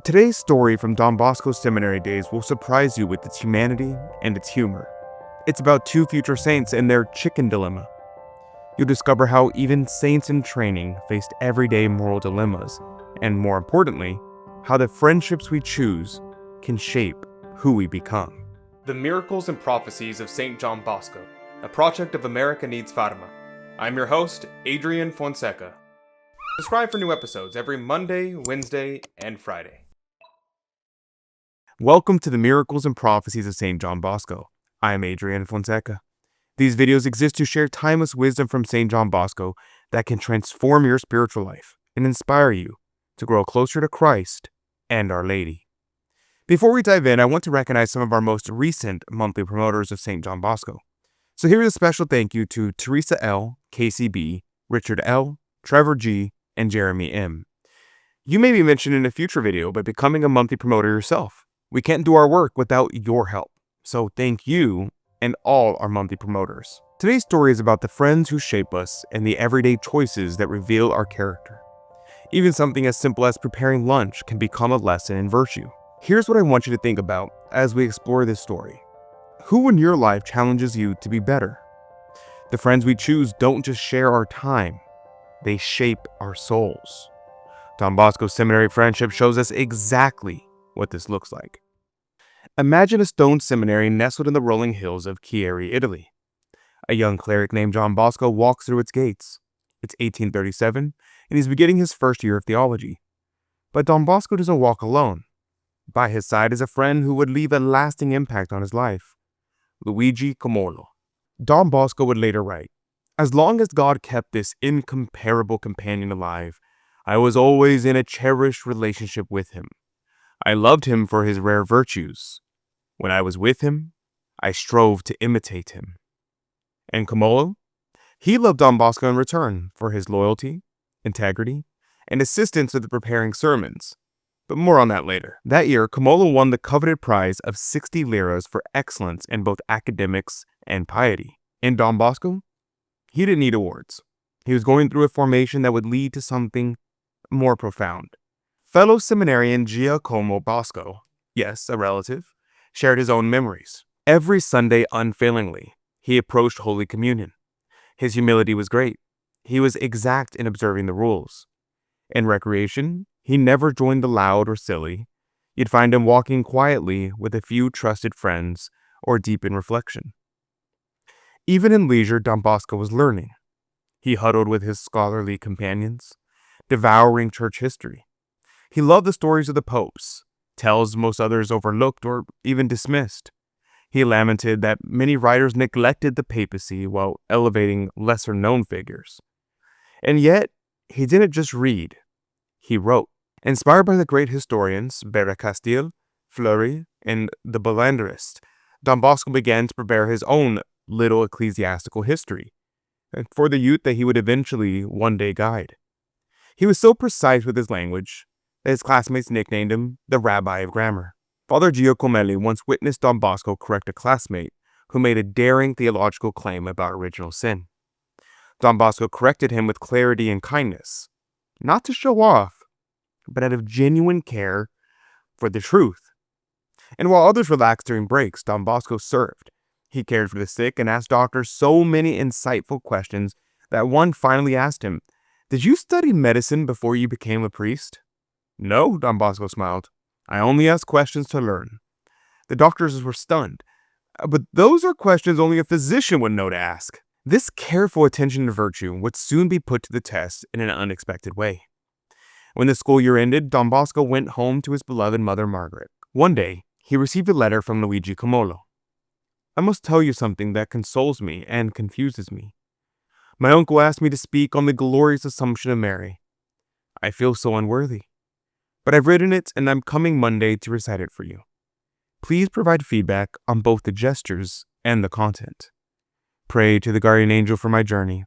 Today's story from Don Bosco's seminary days will surprise you with its humanity and its humor. It's about two future saints and their chicken dilemma. You'll discover how even saints in training faced everyday moral dilemmas, and more importantly, how the friendships we choose can shape who we become. The Miracles and Prophecies of Saint John Bosco, a project of America Needs Fatima. I'm your host, Adrian Fonseca. Subscribe for new episodes every Monday, Wednesday, and Friday. Welcome to the Miracles and Prophecies of Saint John Bosco. I am Adrian Fonseca. These videos exist to share timeless wisdom from Saint John Bosco that can transform your spiritual life and inspire you to grow closer to Christ and Our Lady. Before we dive in, I want to recognize some of our most recent monthly promoters of Saint John Bosco. So here's a special thank you to Teresa L., Casey B., Richard L., Trevor G., and Jeremy M. You may be mentioned in a future video by becoming a monthly promoter yourself. We can't do our work without your help, so thank you and all our monthly promoters. Today's story is about the friends who shape us and the everyday choices that reveal our character. Even something as simple as preparing lunch can become a lesson in virtue. Here's what I want you to think about as we explore this story. Who in your life challenges you to be better? The friends we choose don't just share our time, they shape our souls. Don Bosco's seminary friendship shows us exactly what this looks like. Imagine a stone seminary nestled in the rolling hills of Chieri, Italy. A young cleric named John Bosco walks through its gates. It's 1837, and he's beginning his first year of theology. But Don Bosco doesn't walk alone. By his side is a friend who would leave a lasting impact on his life, Luigi Comollo. Don Bosco would later write, "As long as God kept this incomparable companion alive, I was always in a cherished relationship with him. I loved him for his rare virtues. When I was with him, I strove to imitate him." And Comollo? He loved Don Bosco in return for his loyalty, integrity, and assistance with preparing sermons. But more on that later. That year, Comollo won the coveted prize of 60 liras for excellence in both academics and piety. And Don Bosco? He didn't need awards. He was going through a formation that would lead to something more profound. Fellow seminarian Giacomo Bosco, yes, a relative, shared his own memories. Every Sunday, unfailingly, he approached Holy Communion. His humility was great. He was exact in observing the rules. In recreation, he never joined the loud or silly. You'd find him walking quietly with a few trusted friends or deep in reflection. Even in leisure, Don Bosco was learning. He huddled with his scholarly companions, devouring church history. He loved the stories of the popes, tales most others overlooked or even dismissed. He lamented that many writers neglected the papacy while elevating lesser-known figures. And yet, he didn't just read, he wrote. Inspired by the great historians Castile, Fleury, and the Bellandrist, Don Bosco began to prepare his own little ecclesiastical history for the youth that he would eventually one day guide. He was so precise with his language that his classmates nicknamed him the Rabbi of Grammar. Father Giacomelli once witnessed Don Bosco correct a classmate who made a daring theological claim about original sin. Don Bosco corrected him with clarity and kindness, not to show off, but out of genuine care for the truth. And while others relaxed during breaks, Don Bosco served. He cared for the sick and asked doctors so many insightful questions that one finally asked him, "Did you study medicine before you became a priest?" "No," Don Bosco smiled. "I only ask questions to learn." The doctors were stunned. But those are questions only a physician would know to ask. This careful attention to virtue would soon be put to the test in an unexpected way. When the school year ended, Don Bosco went home to his beloved mother Margaret. One day, he received a letter from Luigi Comollo. "I must tell you something that consoles me and confuses me. My uncle asked me to speak on the glorious Assumption of Mary. I feel so unworthy. But I've written it and I'm coming Monday to recite it for you. Please provide feedback on both the gestures and the content. Pray to the guardian angel for my journey."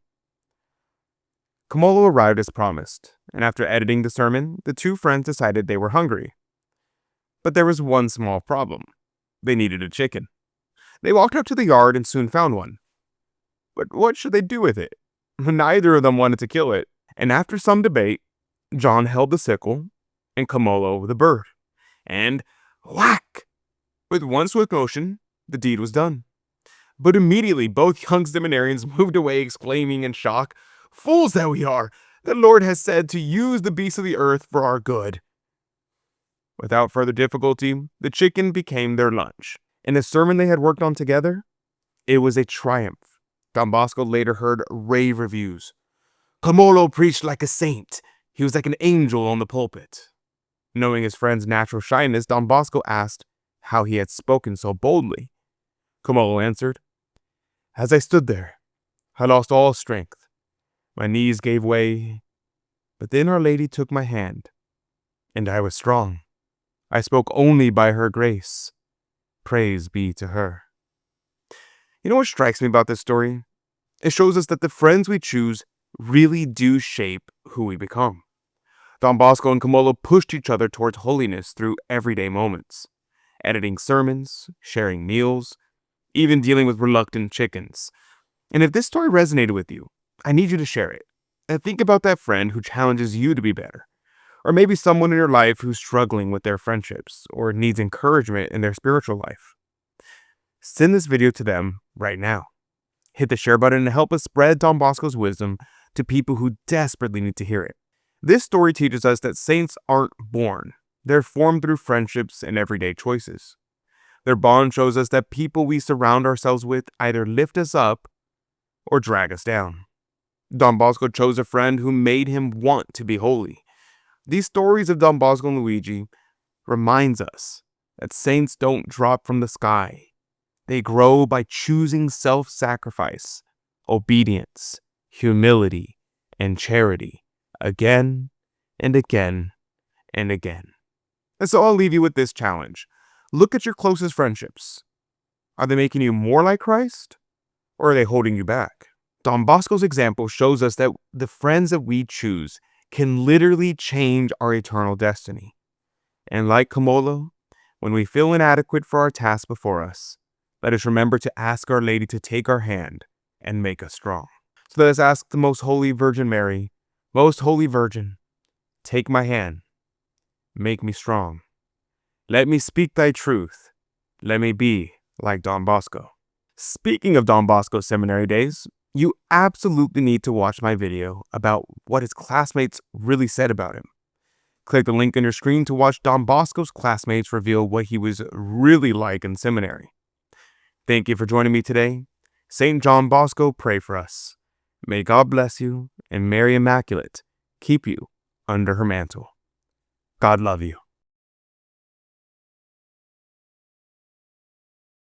Comollo arrived as promised, and after editing the sermon, the two friends decided they were hungry. But there was one small problem. They needed a chicken. They walked out to the yard and soon found one. But what should they do with it? Neither of them wanted to kill it, and after some debate, John held the sickle and Comollo the bird. and whack! With one swift motion, the deed was done. But immediately both young seminarians moved away, exclaiming in shock, "Fools that we are! The Lord has said to use the beasts of the earth for our good." Without further difficulty, the chicken became their lunch. And the sermon they had worked on together, it was a triumph. Don Bosco later heard rave reviews. "Comollo preached like a saint. He was like an angel on the pulpit." Knowing his friend's natural shyness, Don Bosco asked how he had spoken so boldly. Comollo answered, "As I stood there, I lost all strength. My knees gave way, but then Our Lady took my hand, and I was strong. I spoke only by her grace. Praise be to her." You know what strikes me about this story? It shows us that the friends we choose really do shape who we become. Don Bosco and Comollo pushed each other towards holiness through everyday moments, editing sermons, sharing meals, even dealing with reluctant chickens. And if this story resonated with you, I need you to share it. And think about that friend who challenges you to be better. Or maybe someone in your life who's struggling with their friendships or needs encouragement in their spiritual life. Send this video to them right now. Hit the share button and help us spread Don Bosco's wisdom to people who desperately need to hear it. This story teaches us that saints aren't born. They're formed through friendships and everyday choices. Their bond shows us that people we surround ourselves with either lift us up or drag us down. Don Bosco chose a friend who made him want to be holy. These stories of Don Bosco and Luigi reminds us that saints don't drop from the sky. They grow by choosing self-sacrifice, obedience, humility, and charity again and again and again. And so I'll leave you with this challenge. Look at your closest friendships. Are they making you more like Christ, or are they holding you back? Don Bosco's example shows us that the friends that we choose can literally change our eternal destiny. And like Comollo, when we feel inadequate for our task before us, let us remember to ask Our Lady to take our hand and make us strong. So let us ask the Most Holy Virgin Mary, "Most Holy Virgin, take my hand, make me strong. Let me speak thy truth. Let me be like Don Bosco." Speaking of Don Bosco's seminary days, you absolutely need to watch my video about what his classmates really said about him. Click the link on your screen to watch Don Bosco's classmates reveal what he was really like in seminary. Thank you for joining me today. Saint John Bosco, pray for us. May God bless you and Mary Immaculate keep you under her mantle. God love you.